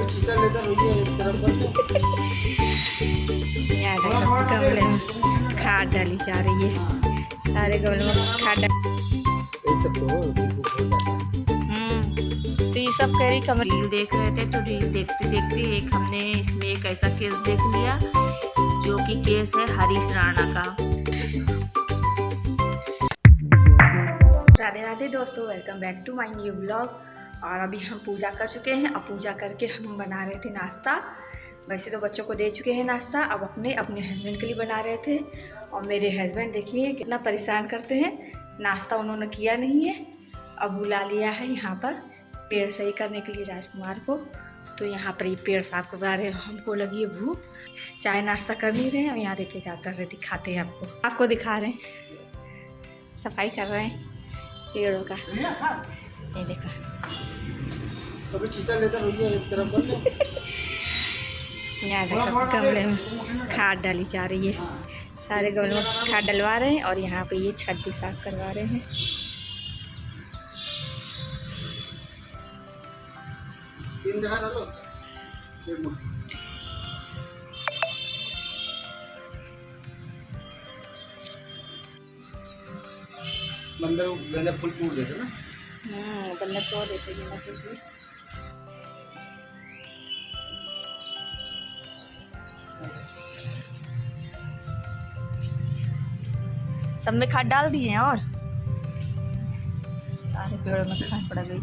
यहाँ गमले में खाद डाली जा रही है, सारे गमले में खाद तो ये सब कह रही कमर रील देख रहे थे, तो रील देखते देखते एक हमने इसमें एक ऐसा केस देख लिया जो कि केस है हरीश राणा का। राधे राधे दोस्तों, welcome back to my new blog. और अभी हम पूजा कर चुके हैं। अब पूजा करके हम बना रहे थे नाश्ता। वैसे तो बच्चों को दे चुके हैं नाश्ता, अब अपने हस्बैंड के लिए बना रहे थे। और मेरे हस्बैंड देखिए कितना परेशान करते हैं, नाश्ता उन्होंने किया नहीं है। अब बुला लिया है यहाँ पर पेड़ सही करने के लिए राजकुमार को, तो यहाँ पर ये पेड़ साफ करवा रहे हैं। हमको लगी है भूख, चाय नाश्ता कर नहीं रहे हैं। और यहाँ देखिए क्या कर रहे, दिखाते हैं आपको दिखा रहे हैं, सफाई कर रहे हैं पेड़ों का। ये देखो कभी चीचा लेकर हुई है एक तरफ पर यहाँ देखो गमले में खाद डाली जा रही है, सारे गमले में खाद डलवा रहे हैं। और यहाँ पे ये छत भी साफ करवा रहे हैं। तीन जगह डालो बंदर फूल टूट देते ना। बंदर तोड़ देते हैं फूल। सब में खाद डाल दिए हैं और सारे पेड़ों में खाद पड़ गई।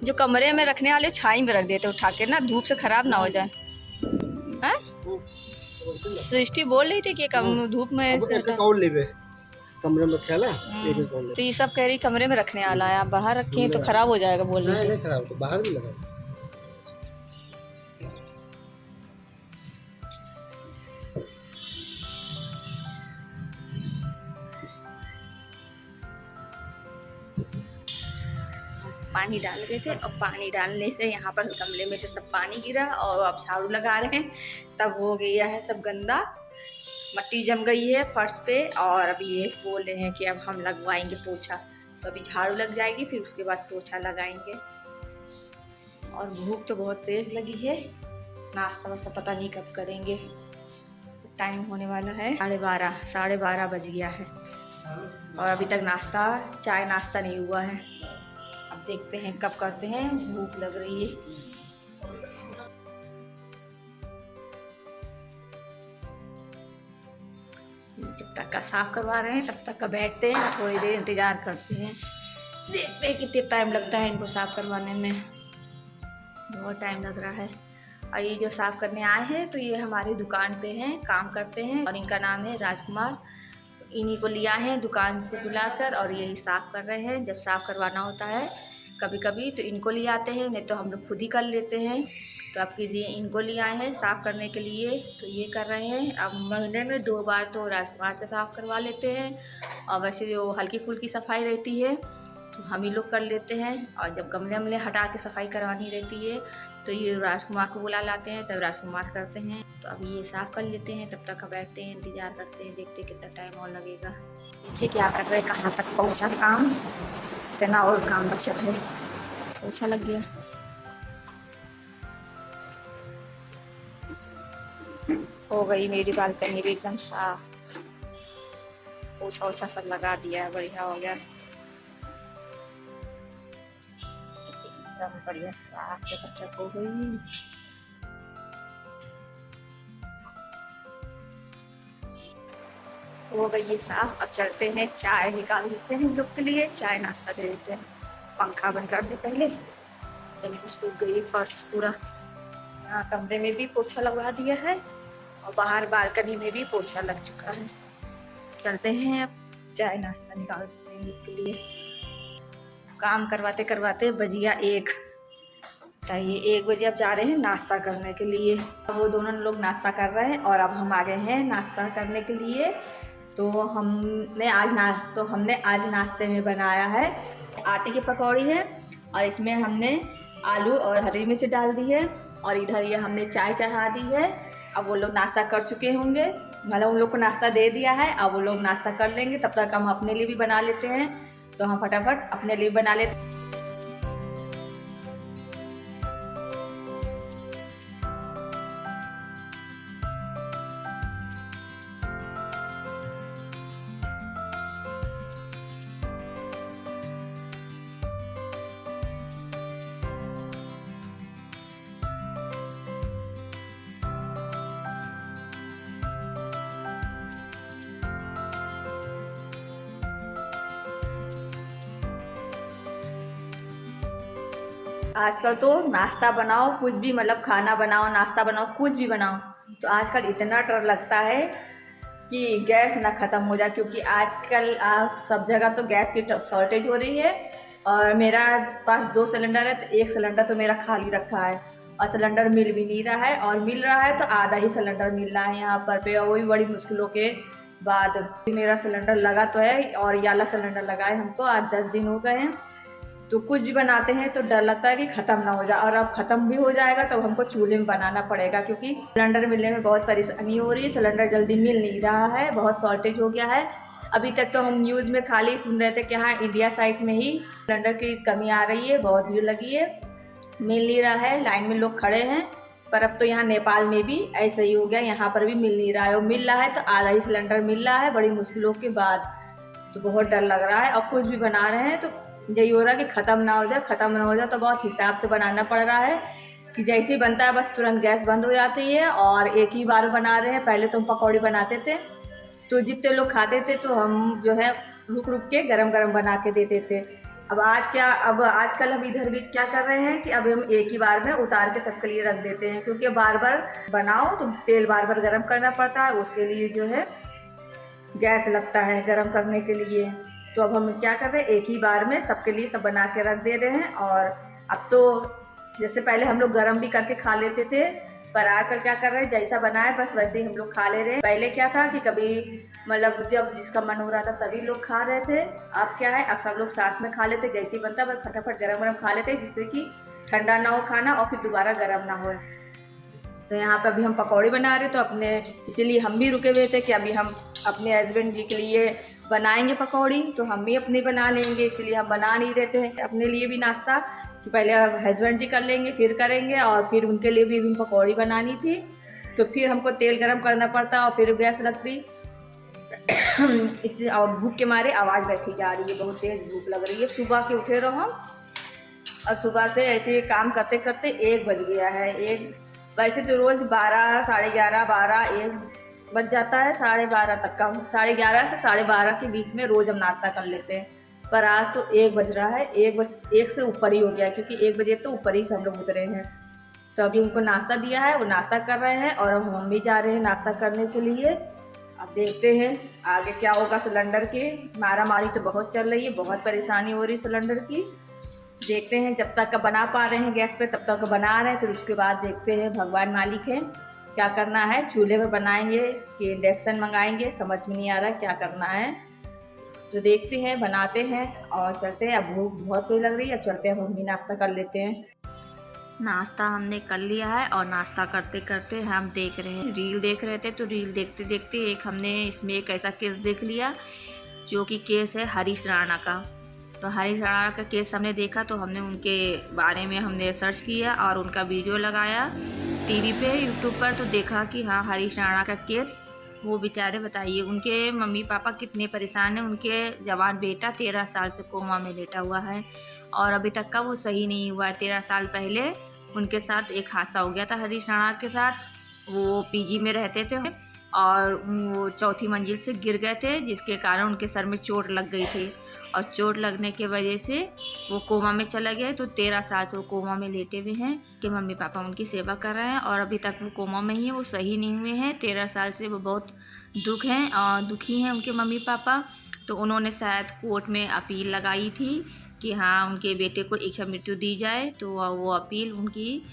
जो कमरे में रखने वाले छाई में रख देते उठा के ना, धूप से खराब ना हो जाए। हैं? सृष्टि बोल रही थी कि कम धूप में कमरे में खेला। तो ये सब कह रही कमरे में रखने वाला है, आप बाहर रखें तो खराब हो जाएगा बोल रही थी। खराब तो बाहर भी लगा। पानी डाल गए थे और पानी डालने से यहाँ पर गमले में से सब पानी गिरा और अब झाड़ू लगा रहे हैं, तब हो गया है सब गंदा, मट्टी जम गई है फर्श पे। और अभी ये बोल रहे हैं कि अब हम लगवाएंगे पोछा, तो अभी झाड़ू लग जाएगी फिर उसके बाद पोछा लगाएंगे। और भूख तो बहुत तेज़ लगी है, नाश्ता वास्ता पता नहीं कब करेंगे, टाइम होने वाला है 12:30 बज गया है और अभी तक चाय नाश्ता नहीं हुआ है। अब देखते हैं कब करते हैं, भूख लग रही है। जब तक का साफ करवा रहे हैं तब तक का बैठते हैं, थोड़ी देर इंतज़ार करते हैं, देखते हैं कितने टाइम लगता है इनको साफ़ करवाने में। बहुत टाइम लग रहा है। और ये जो साफ़ करने आए हैं तो ये हमारी दुकान पे हैं, काम करते हैं और इनका नाम है राजकुमार। तो इन्हीं को लिया है दुकान से बुलाकर और यही साफ़ कर रहे हैं। जब साफ़ करवाना होता है कभी कभी तो इनको ले आते हैं, नहीं तो हम लोग खुद ही कर लेते हैं। तो आप कीजिए, इनको ले आए हैं साफ़ करने के लिए, तो ये कर रहे हैं। अब महीने में 2 बार तो राजकुमार से साफ़ करवा लेते हैं, और वैसे जो हल्की फुल्की सफाई रहती है तो हम ही लोग कर लेते हैं। और जब गमले हटा के सफाई करवानी रहती है तो ये राजकुमार को बुला लाते हैं, तब राजकुमार करते हैं। तो अभी ये साफ़ कर लेते हैं, तब तक बैठते हैं, इंतज़ार करते हैं, देखते हैं कितना टाइम और लगेगा। देखिए क्या कर रहे हैं, कहाँ तक पहुँचा काम, इतना और काम बचा है। पोछा लग गया, हो गई मेरी बालकनी भी एकदम साफ, पोछा ओछा सब लगा दिया है, बढ़िया हो गया, एकदम बढ़िया साफ चकाचक हो गई। हो गई ये साफ। अब चलते हैं, चाय निकाल देते हैं इन लोग के लिए, चाय नाश्ता दे देते हैं। पंखा बंद कर दे पहले, जमीन सूख गई, फर्श पूरा। यहाँ कमरे में भी पोछा लगवा दिया है और बाहर बालकनी में भी पोछा लग चुका है। चलते हैं अब चाय नाश्ता निकाल देते हैं इनके लिए। काम करवाते करवाते बज गया 1, तो ये 1 बजे अब जा रहे हैं नाश्ता करने के लिए। वो दोनों लोग नाश्ता कर रहे हैं और अब हम आ गए हैं नाश्ता करने के लिए। तो हमने आज नाश्ते में बनाया है आटे की पकौड़ी है, और इसमें हमने आलू और हरी मिर्च डाल दी है, और इधर ये हमने चाय चढ़ा दी है अब वो लोग नाश्ता कर चुके होंगे, मतलब उन लोग को नाश्ता दे दिया है। अब वो लोग नाश्ता कर लेंगे, तब तक हम अपने लिए भी बना लेते हैं। तो हम फटाफट अपने लिए बना लेते हैं। आजकल तो नाश्ता बनाओ कुछ भी, मतलब खाना बनाओ, नाश्ता बनाओ, कुछ भी बनाओ, तो आजकल इतना डर लगता है कि गैस ना ख़त्म हो जाए, क्योंकि आजकल सब जगह तो गैस की शॉर्टेज हो रही है। और मेरा पास 2 सिलेंडर है, तो 1 सिलेंडर तो मेरा खाली रखा है और सिलेंडर मिल भी नहीं रहा है, और मिल रहा है तो आधा ही सिलेंडर मिल रहा है यहाँ पर पे, और वो भी बड़ी मुश्किलों के बाद। मेरा सिलेंडर लगा तो है, और ये वाला सिलेंडर लगा है हमको आज 10 दिन हो गए हैं। तो कुछ भी बनाते हैं तो डर लगता है कि ख़त्म ना हो जाए, और अब ख़त्म भी हो जाएगा तो हमको चूल्हे में बनाना पड़ेगा, क्योंकि सिलेंडर मिलने में बहुत परेशानी हो रही है। सिलेंडर जल्दी मिल नहीं रहा है, बहुत शॉर्टेज हो गया है। अभी तक तो हम न्यूज़ में खाली सुन रहे थे कि हाँ इंडिया साइड में ही सिलेंडर की कमी आ रही है, बहुत भीड़ लगी है, मिल नहीं रहा है, लाइन में लोग खड़े हैं। पर अब तो यहाँ नेपाल में भी ऐसा ही हो गया, यहाँ पर भी मिल नहीं रहा है, और मिल रहा है तो आधा ही सिलेंडर मिल रहा है बड़ी मुश्किलों के बाद। तो बहुत डर लग रहा है, और कुछ भी बना रहे हैं तो यही हो रहा है कि ख़त्म ना हो जाए, ख़त्म ना हो जाए। तो बहुत हिसाब से बनाना पड़ रहा है कि जैसे ही बनता है बस तुरंत गैस बंद हो जाती है, और एक ही बार बना रहे हैं। पहले तो हम पकौड़ी बनाते थे, तो जितने लोग खाते थे तो हम जो है रुक रुक के गरम गरम बना के देते थे। अब आजकल हम इधर भी क्या कर रहे हैं कि अब हम एक ही बार में उतार के सबके लिए रख देते हैं, क्योंकि बार बार बनाओ तो तेल बार बार गर्म करना पड़ता है, उसके लिए जो है गैस लगता है गर्म करने के लिए। तो अब हम क्या कर रहे हैं, एक ही बार में सबके लिए सब बना के रख दे रहे हैं। और अब तो जैसे पहले हम लोग गरम भी करके खा लेते थे, पर आजकल क्या कर रहे हैं, जैसा बना है बस वैसे ही हम लोग खा ले रहे हैं। पहले क्या था कि कभी मतलब जब जिसका मन हो रहा था तभी लोग खा रहे थे। अब क्या है, अब सब लोग साथ में खा लेते, जैसे ही बनता बस फटाफट गरम गरम खा लेते, जिससे कि ठंडा ना हो खाना और फिर दोबारा गर्म ना हो। तो यहाँ पर अभी हम पकौड़ी बना रहे, तो अपने इसीलिए हम भी रुके हुए थे कि अभी हम अपने हस्बैंड जी के लिए बनाएंगे पकौड़ी, तो हम भी अपने बना लेंगे, इसलिए हम बना नहीं देते हैं अपने लिए भी नाश्ता, कि पहले हस्बैंड जी कर लेंगे फिर करेंगे। और फिर उनके लिए भी पकौड़ी बनानी थी, तो फिर हमको तेल गरम करना पड़ता और फिर गैस लगती। इस और भूख के मारे आवाज़ बैठी जा रही है, बहुत तेज़ भूख लग रही है। सुबह के उठे रहो हम, और सुबह से ऐसे काम करते करते 1 बज गया है। वैसे तो रोज़ 12, साढ़े 11, 12, 1 बज जाता है, 12:30 तक का, 11:30 से 12:30 के बीच में रोज़ हम नाश्ता कर लेते हैं। पर आज तो 1 बज रहा है, 1 से ऊपर ही हो गया, क्योंकि 1 बजे तो ऊपर ही से हम लोग उतरे हैं। तो अभी उनको नाश्ता दिया है, वो नाश्ता कर रहे हैं, और हम भी जा रहे हैं नाश्ता करने के लिए। अब देखते हैं आगे क्या होगा। सिलेंडर की मारामारी तो बहुत चल रही है, बहुत परेशानी हो रही है सिलेंडर की। देखते हैं, जब तक बना पा रहे हैं गैस पे तब तक बना रहे हैं, फिर उसके बाद देखते हैं, भगवान मालिक है क्या करना है। चूल्हे पे बनाएंगे कि इंडक्शन मंगाएंगे, समझ में नहीं आ रहा क्या करना है। तो देखते हैं, बनाते हैं और चलते हैं। अब भूख बहुत तेज लग रही है, अब चलते हैं, हम भी नाश्ता कर लेते हैं। नाश्ता हमने कर लिया है, और नाश्ता करते करते हम देख रहे हैं, रील देख रहे थे। तो रील देखते देखते हमने इसमें एक ऐसा केस देख लिया, जो कि केस है हरीश राणा का। तो हरीश राणा का केस हमने देखा, तो हमने उनके बारे में हमने सर्च किया और उनका वीडियो लगाया टीवी पे, यूट्यूब पर। तो देखा कि हाँ हरीश राणा का केस, वो बेचारे बताइए उनके मम्मी पापा कितने परेशान हैं। उनके जवान बेटा 13 साल से कोमा में लेटा हुआ है, और अभी तक का वो सही नहीं हुआ है। 13 साल पहले उनके साथ एक हादसा हो गया था हरीश राणा के साथ। वो पीजी में रहते थे, और वो 4थी मंजिल से गिर गए थे, जिसके कारण उनके सर में चोट लग गई थी, और चोट लगने की वजह से वो कोमा में चला गया। तो 13 साल से वो कोमा में लेटे हुए हैं, कि मम्मी पापा उनकी सेवा कर रहे हैं, और अभी तक वो कोमा में ही है, वो सही नहीं हुए हैं। 13 साल से वो बहुत दुखी हैं उनके मम्मी पापा। तो उन्होंने शायद कोर्ट में अपील लगाई थी कि हाँ उनके बेटे को इच्छा मृत्यु दी जाए, तो वो अपील उनकी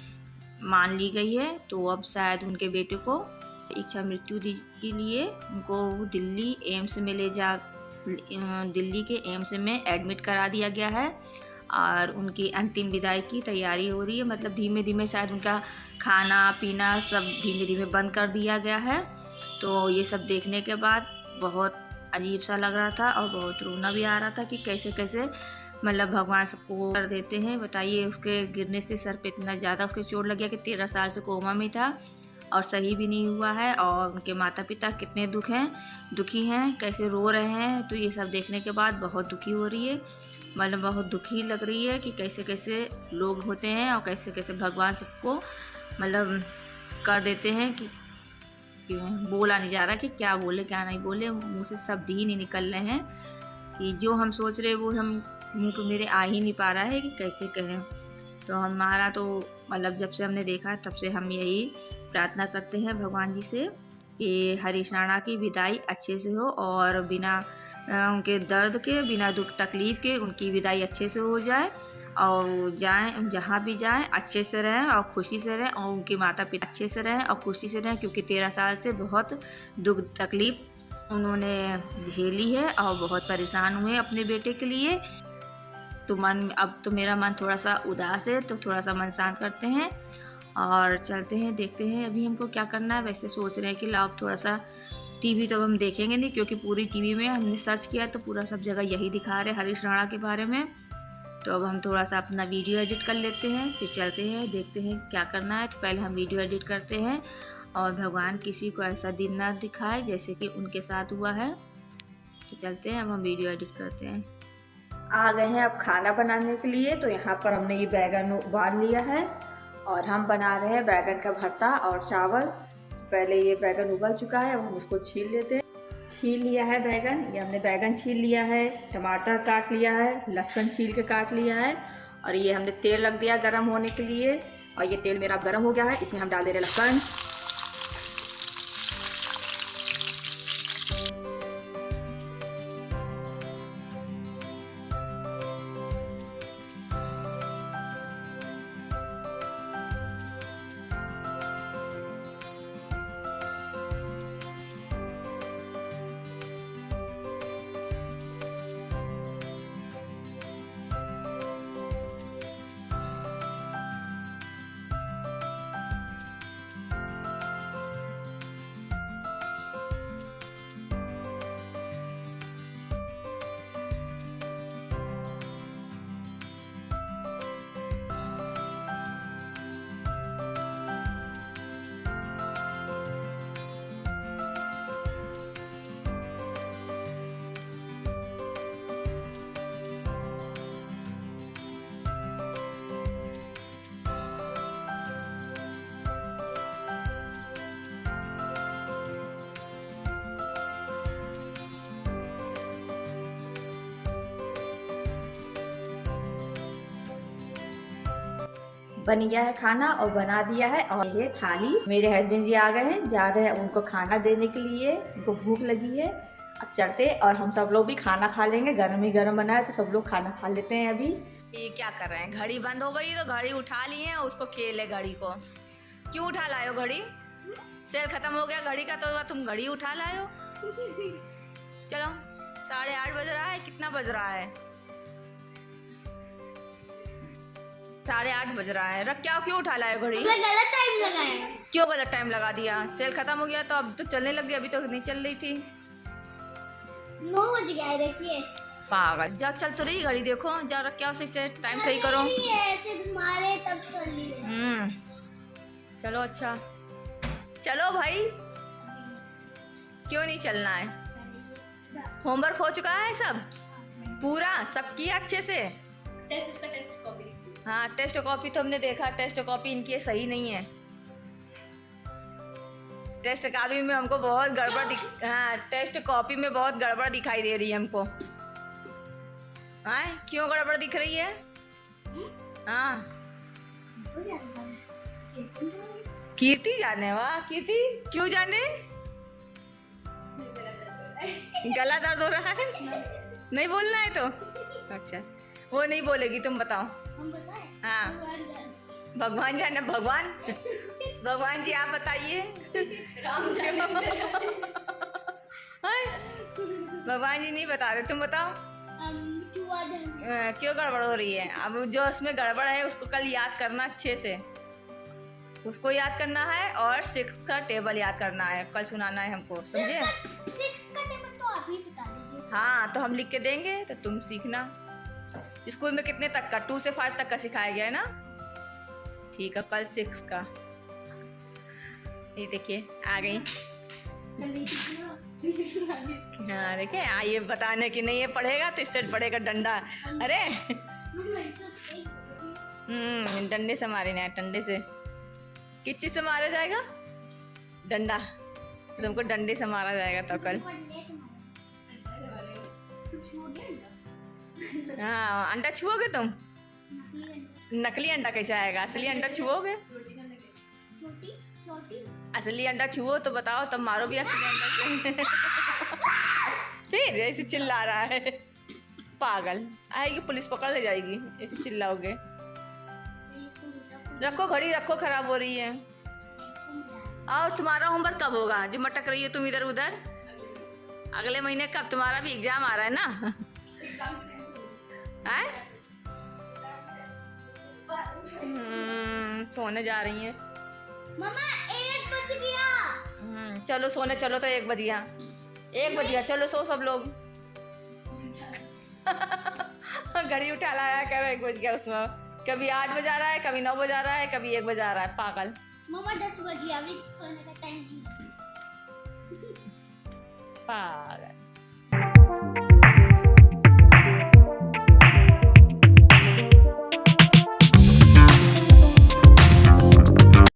मान ली गई है। तो अब शायद उनके बेटे को इच्छा मृत्यु के लिए उनको दिल्ली के एम्स में एडमिट करा दिया गया है। और उनकी अंतिम विदाई की तैयारी हो रही है। मतलब धीमे धीमे शायद उनका खाना पीना सब धीमे धीमे बंद कर दिया गया है। तो ये सब देखने के बाद बहुत अजीब सा लग रहा था और बहुत रोना भी आ रहा था कि कैसे कैसे मतलब भगवान सबको कर देते हैं। बताइए, उसके गिरने से सर पे इतना ज़्यादा उसके चोट लग गया कि 13 साल से कोमा में था और सही भी नहीं हुआ है। और उनके माता पिता कितने दुखी हैं, कैसे रो रहे हैं। तो ये सब देखने के बाद बहुत दुखी हो रही है, मतलब बहुत दुखी लग रही है कि कैसे कैसे लोग होते हैं और कैसे कैसे भगवान सबको मतलब कर देते हैं कि बोला नहीं जा रहा कि क्या बोले क्या नहीं बोले, मुँह से शब्द ही नहीं निकल रहे हैं कि जो हम सोच रहे वो हम मुँह पे मेरे आ ही नहीं पा रहा है कि कैसे कहें। तो हमारा तो मतलब जब से हमने देखा तब से हम यही प्रार्थना करते हैं भगवान जी से कि हरीश राणा की विदाई अच्छे से हो और बिना उनके दर्द के, बिना दुख तकलीफ़ के उनकी विदाई अच्छे से हो जाए और जाएं जहाँ भी जाएं अच्छे से रहें और खुशी से रहें और उनके माता पिता अच्छे से रहें और खुशी से रहें, क्योंकि 13 साल से बहुत दुख तकलीफ़ उन्होंने झेली है और बहुत परेशान हुए अपने बेटे के लिए। तो अब तो मेरा मन थोड़ा सा उदास है, तो थोड़ा सा मन शांत करते हैं और चलते हैं, देखते हैं अभी हमको क्या करना है। वैसे सोच रहे हैं कि लाओ थोड़ा सा टीवी तो हम देखेंगे नहीं, क्योंकि पूरी टीवी में हमने सर्च किया तो पूरा सब जगह यही दिखा रहे हरीश राणा के बारे में। तो अब हम थोड़ा सा अपना वीडियो एडिट कर लेते हैं, फिर चलते हैं देखते हैं क्या करना है। तो पहले हम वीडियो एडिट करते हैं और भगवान किसी को ऐसा दिन ना दिखाए जैसे कि उनके साथ हुआ है। तो चलते हैं, अब हम वीडियो एडिट करते हैं। आ गए हैं अब खाना बनाने के लिए। तो यहाँ पर हमने ये बैगन उबाल लिया है और हम बना रहे हैं बैगन का भरता और चावल। पहले ये बैगन उबल चुका है, अब हम इसको छील लेते हैं। छील लिया है बैगन, ये हमने बैगन छील लिया है, टमाटर काट लिया है, लहसुन छील के काट लिया है और ये हमने तेल रख दिया गर्म होने के लिए। और ये तेल मेरा गर्म हो गया है, इसमें हम डाल दे रहे लहसुन, बन गया है खाना और बना दिया है। और ये थाली मेरे हस्बैंड जी आ गए हैं, जा रहे हैं उनको खाना देने के लिए, उनको भूख लगी है। अब चलते और हम सब लोग भी खाना खा लेंगे, गर्म ही गर्म बना है तो सब लोग खाना खा लेते हैं। अभी ये क्या कर रहे हैं, घड़ी बंद हो गई तो घड़ी उठा लिए हैं, उसको खेल है घड़ी को। क्यों उठा लाए हो घड़ी? सेल खत्म हो गया घड़ी का तो तुम घड़ी उठा लाए हो। चलो 8:30 बज रहा है, कितना बज रहा है? 8:30 बज रहा है। रख क्या, क्यों उठा लाए हो घड़ी? गलत टाइम लगाया। क्यों गलत टाइम लगा दिया? सेल खत्म हो गया तो अब तो चलने लग गई, अभी तो नहीं चल रही थी। 9 बज गया है, देखिए। पागल, जा चल तो रही घड़ी, देखो जा रख क्या, उसे टाइम सही करो। ऐसे मारे तब चल रही है। चलो अच्छा, चलो भाई। क्यों नहीं चलना है? होमवर्क हो चुका है सब पूरा, सब किया अच्छे से? Test copy. हाँ, टेस्ट कॉपी तो हमने देखा, टेस्ट कॉपी इनकी सही नहीं है। टेस्ट कॉपी में हमको बहुत गड़बड़ हाँ, टेस्ट कॉपी में बहुत गड़बड़ दिखाई दे रही है हमको। हाँ, क्यों गड़बड़ दिख रही है? हाँ, कीर्ति जाने, वाह कीर्ति, क्यों जाने? गला दर्द हो रहा है, नहीं बोलना है तो अच्छा, वो नहीं बोलेगी, तुम बताओ। हम बताएं? हाँ, भगवान जाने, भगवान भगवान जी आप बताइए। भगवान जी नहीं बता रहे, तुम बताओ। हुआ जल्दी। क्यों गड़बड़ हो रही है? अब जो उसमें गड़बड़ है उसको कल याद करना अच्छे से, उसको याद करना है और 6 का टेबल याद करना है, कल सुनाना है हमको, समझे? 6 का टेबल तो आप ही सिखा दीजिए। हाँ तो हम लिख के देंगे तो तुम सीखना। स्कूल में कितने तक का? 2 से 5 तक का सिखाया गया है ना? ठीक है, कल 6 का। ये देखिए आ गई। हाँ देखिए, ये बताने की नहीं, ये पढ़ेगा तो स्टेट पढ़ेगा डंडा। अरे डंडे से मारे ना, डंडे से। किस चीज़ से मारा जाएगा? डंडा। तो तुमको डंडे से मारा जाएगा तो कल। हाँ, अंडा छुओगे तुम? नकली अंडा कैसे आएगा? असली अंडा छुओगे? छोटी छोटी असली अंडा छुओ तो बताओ, तब मारो भी असली अंडा से। फिर ऐसे चिल्ला रहा है, पागल। आएगी पुलिस पकड़ ले जाएगी, ऐसे चिल्लाओगे। रखो घड़ी रखो, खराब हो रही है। और तुम्हारा होमवर्क कब होगा जो मटक रही है तुम इधर उधर? अगले महीने कब? तुम्हारा भी एग्जाम आ रहा है ना? सोने जा रही हैं। मम्मा 1 बज गया। चलो सोने चलो, तो 1 बज गया। 1 बज गया, चलो सो सब लोग। घड़ी उठा लाया, कह रहा 1 बज गया। उसमें कभी 8 बजा रहा है, कभी 9 बजा रहा है, कभी 1 बजा रहा है, पागल। मम्मा 10 बज गया, अभी सोने का टाइम नहीं। पागल।